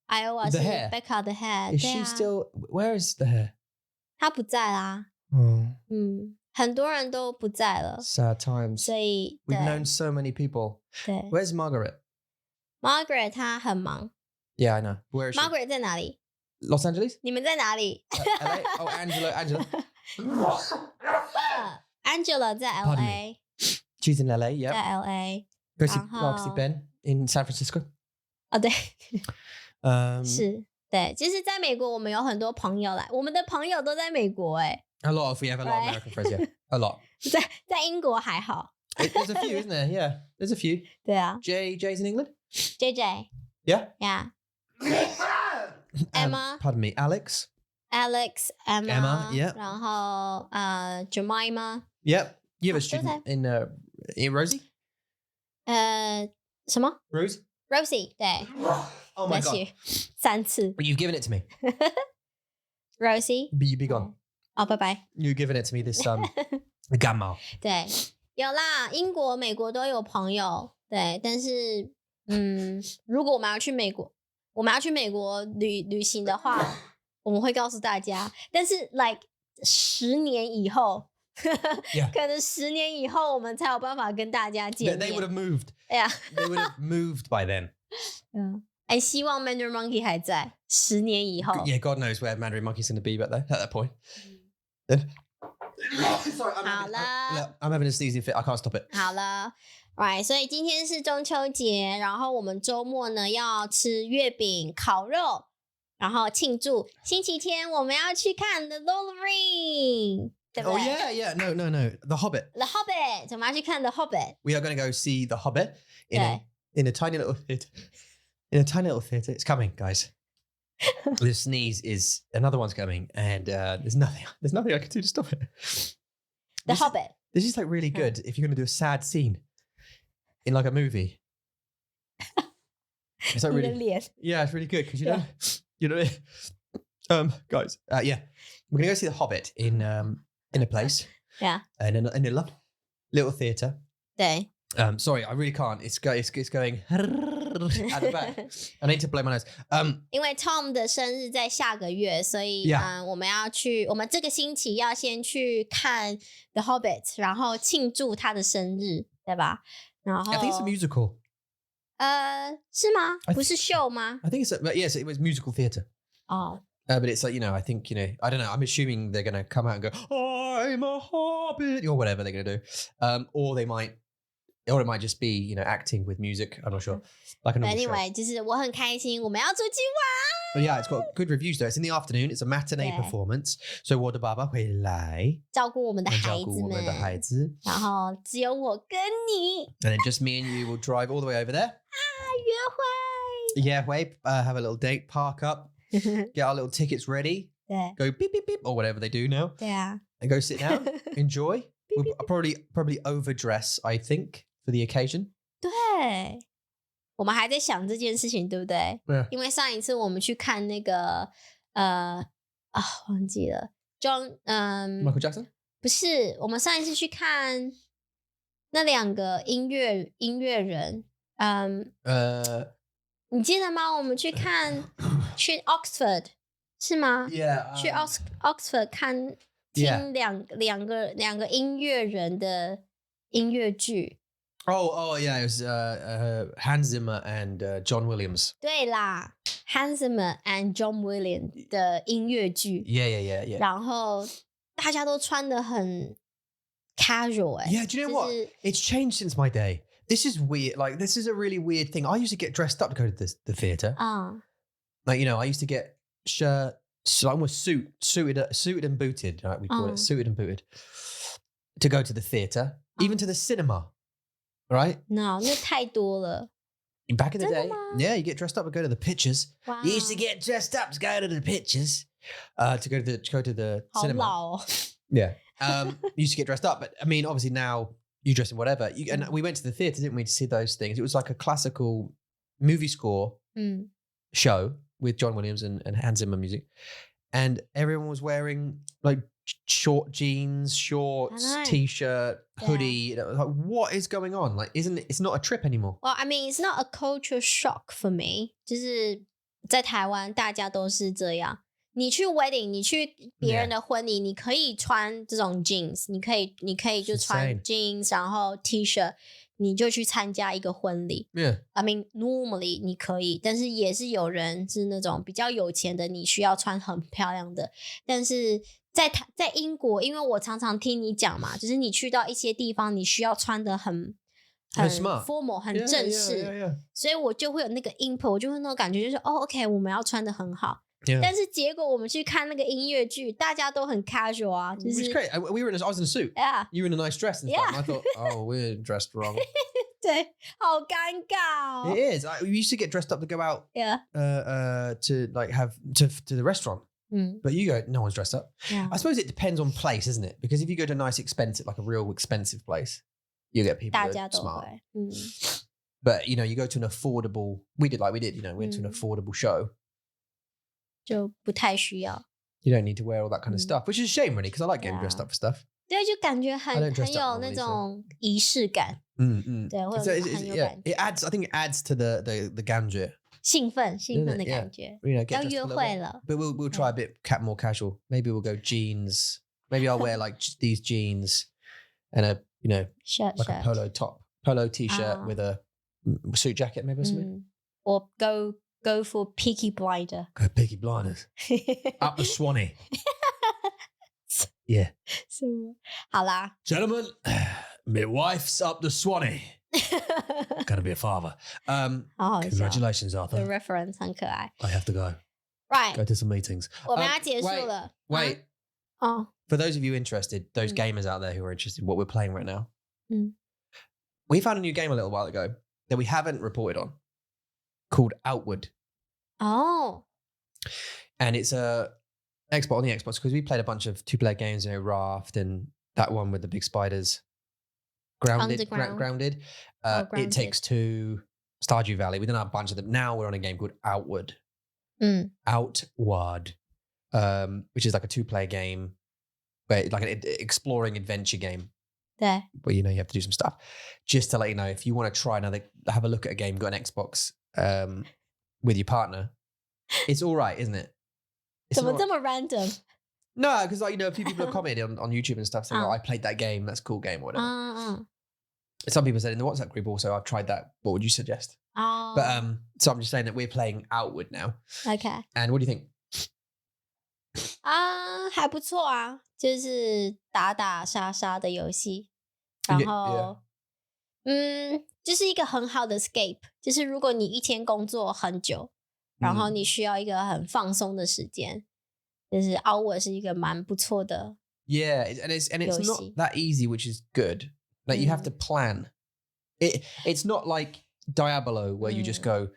Iowa The 是 hair. Rebecca 的 hair， Is 对 she 啊， still? Where is the hair? 她不在啦。 Oh, 很多人都不在了， sad times. 所以 We've 对 known so many people. 对 Where's Margaret? Margaret 她很忙。 Yeah, I know. Where is she? Margaret 在哪里？ Los Angeles? 你们在哪里 LA? Oh, Angela. ？Angela 在 Pardon LA， She's in LA, yeah. 在 LA。 Marcy Ben in San Francisco. 哦，对， Um, 是，对，其实在美国我们有很多朋友来，我们的朋友都在美国，哎， we have a lot of American friends, yeah. A lot. 在英国还好。 There's a few, isn't there? Yeah, there's a few. 对啊 Jay's in England? ，JJ Yeah. yeah Emma Pardon me, Alex? Alex Emma, yeah. 然后Jemima Yep. You have a Oh, student in Rosie? 什么 Rose? Rosie 对 Oh my bless god. you 3次 But you've given it to me. Rosie You be gone. 哦拜拜 You've given it to me this gamma. 对，有啦，英国、美国都有朋友，对，但是，如果我们要去美国旅行的话，我们会告诉大家，但是 like 10年以后，Yeah. 可能10年以后我们才有办法跟大家见 They 面。 would have moved. 哎呀， They would have moved by then. 希望 Mandarin Monkey 还在10年以后。 Yeah, God knows where Mandarin Monkey's going to be at that point. Sorry, I'm having a sneezing fit. I can't stop it. 好了 ，right， 所以今天是中秋节，然后我们周末呢要吃月饼、烤肉，然后庆祝。星期天我们要去看 The Lord of the Rings， 对不 Oh 对 yeah. No. The Hobbit. The Hobbit， 我们要去看 The Hobbit。 We are going to go see The Hobbit in Yeah. a tiny little theatre. In a tiny little theatre. It's coming, guys. This sneeze is another one's coming, and there's nothing I can do to stop it. The Hobbit。 This is like really good if you're going to do a sad scene in like a movie. It's like 你的 really, 脸 yeah, it's really good because Yeah. guys, yeah, we're gonna go see The Hobbit in a place, Yeah. and in a little theatre. 对 Sorry, I really can't. It's going at the back. I need to blow my nose. 因为 Tom 的生日在下个月，所以 Yeah. 我们这个星期要先去看 The Hobbit， 然后庆祝他的生日，对吧？然后 I think it's a musical. 是吗？ I 不是秀吗？ I think yes, it was musical theatre. 哦， But it's like, I think, I don't know. I'm assuming they're going to come out and go, I'm a hobbit, or whatever they're going to do. Or it might just be, acting with music. I'm not sure. Like a normal show. Anyway， 就是我很开心，我们要出去 But yeah, it's got good reviews though. It's in the afternoon. It's a matinee Yeah. performance. So 我的爸爸会来照顾我们的孩照子顾我们的孩子。们，然后只有我跟你 And then just me and you will drive all the way over there. 约会。 Yeah, wait, have a little date, park up, get our little tickets ready, 对 go beep, beep, beep, or whatever they do now, 对啊， and go sit down, enjoy. We'll probably overdress, I think, for the occasion. 对，我们还在想这件事情，对不对？ Yeah. 因为上一次我们去看那个忘记了 Michael Jackson? 不是，我们上一次去看那两个音乐人，你记得吗？我们去Oxford 是吗？ Yeah. 去 Oxford 听两个音乐人的音乐剧。Oh, yeah. It was Hans Zimmer and John Williams. 对啦 ，Hans Zimmer and John Williams 的音乐剧。Yeah. 然后大家都穿得很 casual Yeah, do you know what? It's changed since my day. This is weird. Like, this is a really weird thing. I used to get dressed up to go to the theatre. Like, you know, I used to get shirt, so almost suited and booted. Right, we call it suited and booted to go to the theatre, even to the cinema. Right? No, 那太多了。Back in the day, yeah, you get dressed up and go to the pictures. Wow. You used to get dressed up to go to the pictures, to go to the cinema. 好老哦。Yeah, you used to get dressed up, but I mean, obviously now you dress in whatever. And we went to the theatre, didn't we, to see those things? It was like a classical movie score show with John Williams and Hans Zimmer music, and everyone was wearing like short jeans, shorts, t-shirt, hoodie. And it was like, what is going on? Like, it's not a trip anymore? Well, I mean, it's not a culture shock for me. 就是在台湾，大家都是这样。你去 wedding， 你去别人的婚礼，你可以穿这种 jeans， 你可以就穿 jeans， 然后 T-shirt， 你就去参加一个婚礼。Yeah. I mean, normally 你可以，但是也是有人是那种比较有钱的，你需要穿很漂亮的。但是在英国，因为我常常听你讲嘛，就是你去到一些地方，你需要穿的很 formal， 很正式，所以我就会有那个 input， 我就会那种感觉，就是OK， 我们要穿的很好。Yeah. 但是结果我们去看那个音乐剧，大家都很 casual 啊，就是 Which is great. I was in a suit. Yeah. You were in a nice dress and stuff. And I thought, oh, we're dressed wrong. 对，好尴尬哦。It is. We used to get dressed up to go out. Yeah. To like have to the restaurant. But you go, no one's dressed up. Yeah. I suppose it depends on place, isn't it? Because if you go to a nice, expensive, like a real expensive place, you get people that are smart. But you know, you go to an affordable. We did. You know, went to an affordable show. 就不太需要。You don't need to wear all that kind of stuff, which is a shame, really, because I like getting dressed up for stuff. 对，就感觉很有那种仪式感。对，会很有感觉。It adds. I think it adds to the ganjie. 兴奋的感觉。You know, 要约会了。But we'll try a bit more casual. Maybe we'll go jeans. Maybe I'll wear like these jeans and a shirt, like a polo t-shirt with a suit jacket, maybe or something. Or go for Peaky Blinder. Go Peaky Blinders. Up the Swanee. Yeah. So, 好啦 Gentlemen, my wife's up the Swanee. Gonna be a father. Congratulations, Arthur. The reference 很可爱。I have to go. Right. Go to some meetings. 我们要结束了。Wait. For those of you interested, those gamers out there who are interested in what we're playing right now, we found a new game a little while ago that we haven't reported on called Outward. Oh. And it's on the Xbox because we played a bunch of 2-player games, Raft and that one with the big spiders. Grounded. It Takes Two, Stardew Valley. We done a bunch of them. Now we're on a game called Outward. Outward. Which is like a 2-player game, but like an exploring adventure game. There. Where you have to do some stuff. Just to let you know, if you want to try have a look at a game, got an Xbox with your partner, it's all right, isn't it? 怎么这么 random? No, because a few people have commented on YouTube and stuff saying, I played that game, that's a cool game or whatever. Some people said in the WhatsApp group also, I've tried that. What would you suggest? But so I'm just saying that we're playing Outward now. Okay. And what do you think? 还不错啊，就是打打杀杀的游戏，然后就是一个很好的 escape， 就是如果你一天工作很久，然后你需要一个很放松的时间，就是 Outward 是一个蛮不错的。Yeah, and it's not that easy, which is good. Like you have to plan. It's not like Diablo where you just go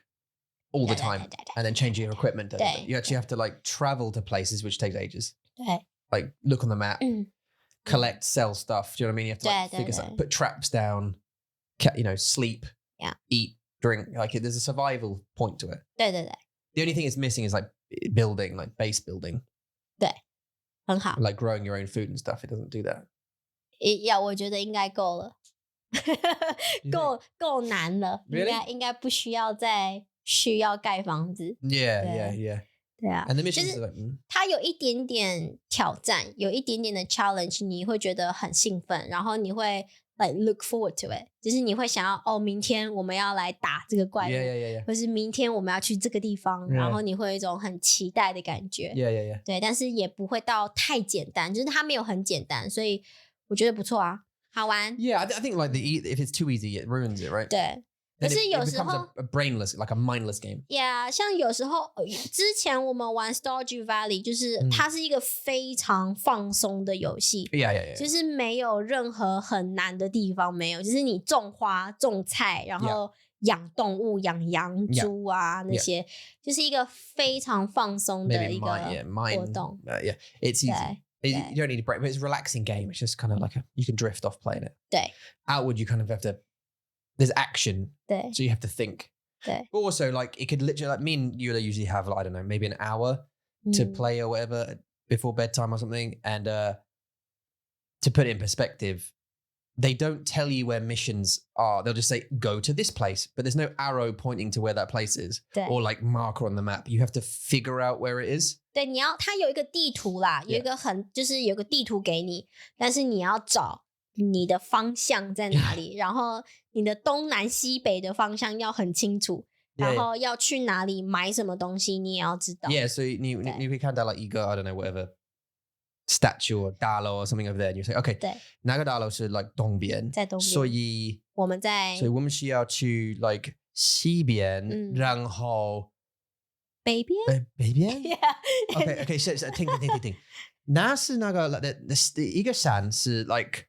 all the time and then change your equipment. You actually have to like travel to places, which takes ages. Like look on the map, collect, sell stuff. Do you know what I mean? You have to like, figure something, put traps down, sleep, eat, drink. Like there's a survival point to it. The only thing it's missing is like building, like base building. 对，很好。Like growing your own food and stuff. It doesn't do that. 我觉得应该够了。够难了， Really? 应该不需要再需要盖房子。 Yeah. 对啊， And the 就 missions 是 are like, 它有一点点挑战，有一点点的 challenge， 你会觉得很兴奋，然后你会 like look forward to it， 就是你会想要明天我们要来打这个怪物， yeah. 或是明天我们要去这个地方， 然后你会有一种很期待的感觉。 Yeah. 对，但是也不会到太简单，就是它没有很简单，所以我觉得不错啊，好玩。 Yeah, I think like if it's too easy, it ruins it, right? 对，可 Then 是 it 有时 becomes 候 a brainless, like a mindless game. Yeah， 像有时候之前我们玩 Stardew Valley， 就是它是一个非常放松的游戏。 Yeah. 就是没有任何很难的地方，没有，就是你种花种菜，然后养动物养羊猪啊那些，就是一个非常放松的一个活动。 Yeah, it's easy. You don't need a break, but it's a relaxing game. It's just kind of like you can drift off playing it. 对 Outward, you kind of have to. There's action, 对 so you have to think. 对 But also, like it could literally, like me and you usually have, I don't know, maybe an hour to play or whatever before bedtime or something. And to put it in perspective, they don't tell you where missions are. They'll just say, go to this place, but there's no arrow pointing to where that place is 对 or like marker on the map. You have to figure out where it is. 对，它有一个地图啦，有一个就是有个地图给你，但是你要找你的方向在哪里，然后你的东南西北的方向要很清楚，然后要去哪里买什么东西你也要知道。 Yeah, so you can like you go, I don't know, whatever statue or dalo or something over there, and you say, okay, 对 那个 dalo 是 like 东边，在东边，所以我们需要去 like 西边，然后北边，北边。Yeah. Okay, 听，那是那个一个山是 like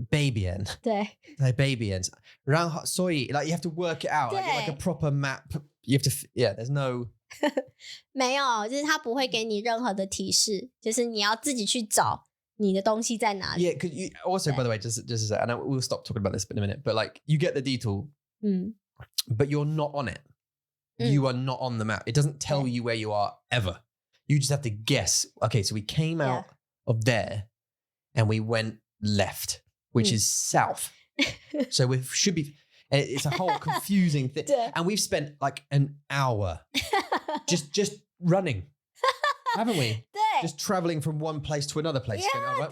北边，对，在北边，然后所以 like you have to work it out, like a proper map. You have to, there's no. 没有，就是他不会给你任何的提示，就是你要自己去找你的东西在哪里。 Yeah, because you also, by the way, just to say, and we'll stop talking about this in a minute, but like you get the detour, but you're not on it. You are not on the map. It doesn't tell you where you are ever. You just have to guess. Okay, so we came out of there and we went left, which is south. So we should be. It's a whole confusing thing. And we've spent like an hour just running, haven't we? Just traveling from one place to another place. Yeah, Going, all right,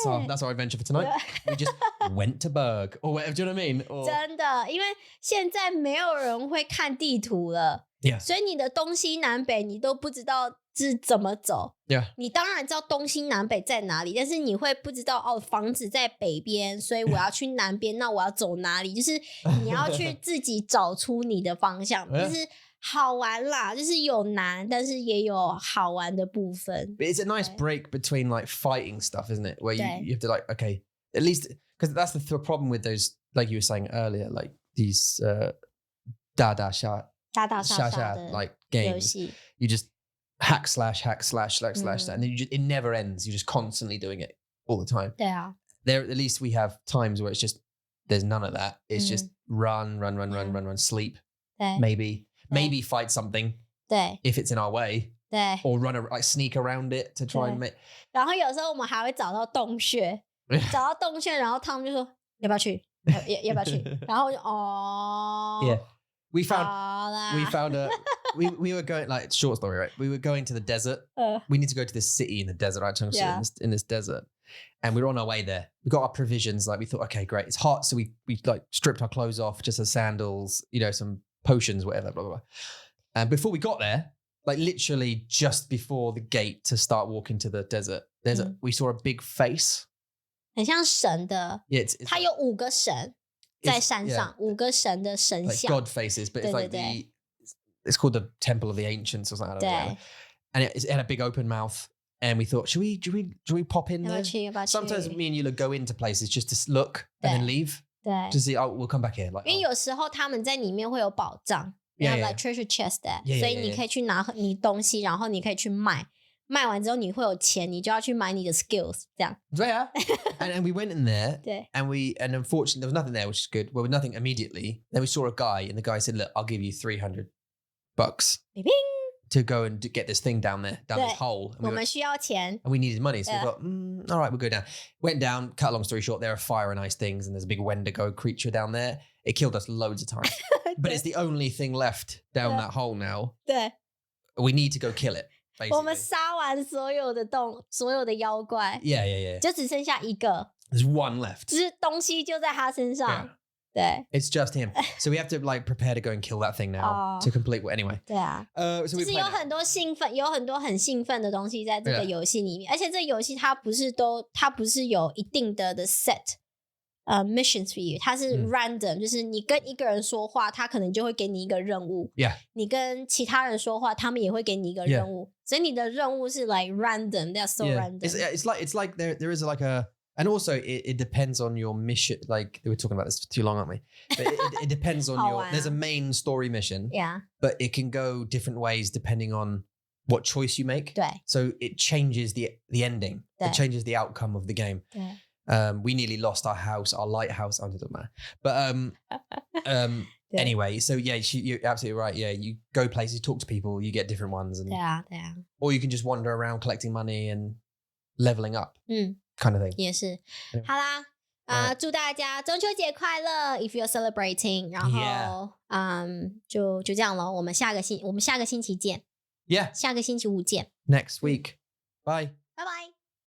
well, that's our adventure for tonight. We just went to Berg or whatever. Do you know what I mean? Or, 真的，因为现在没有人会看地图了， Yeah. 所以你的东西南北你都不知道是怎么走。 Yeah. 你当然知道东西南北在哪里，但是你会不知道房子在北边，所以我要去南边，那我要走哪里？就是你要去自己找出你的方向，就是好玩啦，就是有难，但是也有好玩的部分。 But it's a nice break between like fighting stuff, isn't it? Where you have to like, okay, at least because that's the problem with those, like you were saying earlier, like these 大大小小 like games. You just hack slash, and then it never ends. You're just constantly doing it all the time. 对啊， There, at least we have times where it's just there's none of that. It's just run, sleep, 对 maybe fight something 对 if it's in our way, 对。 or like sneak around it to try and make. 然后有时候我们还会找到洞穴，找到洞穴，然后他们就说要不要去，要不要去，然后我就Yeah, we 好 found 啦 we were going, like, short story, right? We were going to the desert. We need to go to this city in the desert, right? In this desert. And we were on our way there. We got our provisions. Like we thought, okay, great. It's hot. So we like stripped our clothes off, just the sandals, some potions, whatever, blah, blah, blah. And before we got there, like literally just before the gate to start walking to the desert, we saw a big face. 很像神的， Yeah, it's 它有5个神在山上，5个神的神 like 像， God faces, but it's like it's called the Temple of the Ancients or something. I don't know. And it had a big open mouth. And we thought, should we pop in there? Sometimes me and Eula go into places just to look and then leave. 对， To see, oh, we'll come back here. Like, 因为有时候他们在里面会有宝藏， Yeah, like treasure chest， Yeah, 所以你可以去拿你东西，然后你可以去卖，卖完之后你会有钱，你就要去买你的 skills， 这样。yeah. and we went in there. 对 And unfortunately there was nothing there, which is good. Well, nothing immediately. Then we saw a guy, and the guy said, "Look, I'll give you $300." ，bing bing， to go and get this thing down this hole. And 我们需要钱 and we needed money. So we thought, all right, we'll go down. Went down, cut a long story short, there are fire and ice things, and there's a big Wendigo creature down there. It killed us loads of times. But it's the only thing left down that hole now. 对 We need to go kill it, 我们 basically. 杀完所有的妖怪 Yeah. 就只剩下一个 There's one left. 只是东西就在他身上 对 It's just him. So we have to like prepare to go and kill that thing now to complete. Anyway. 对啊 So 就 we 是 played 有 it. 很多很兴奋的东西在这个游戏里面，而且这游戏它不是有一定的 set missions for you， 它是 random， 就是你跟一个人说话，他可能就会给你一个任务 Yeah. 你跟其他人说话，他们也会给你一个任务所以你的任务是 like random， they're so random. It's like there is like a. And also, it depends on your mission. Like, we were talking about this for too long, aren't we? But it depends on your... There's a main story mission. Yeah. But it can go different ways depending on what choice you make. 对 So it changes the ending. 对 It changes the outcome of the game. 对 We nearly lost our lighthouse. I don't know. But anyway, so yeah, you're absolutely right. Yeah, you go places, talk to people, you get different ones. And, 对啊对啊 or you can just wander around collecting money and leveling up. Kind of thing. 也是 Yeah. 好啦祝大家中秋节快乐 if you're celebrating 然后就这样咯我们下个星期见 Yeah. 下个星期五见 Next week. Bye. Bye bye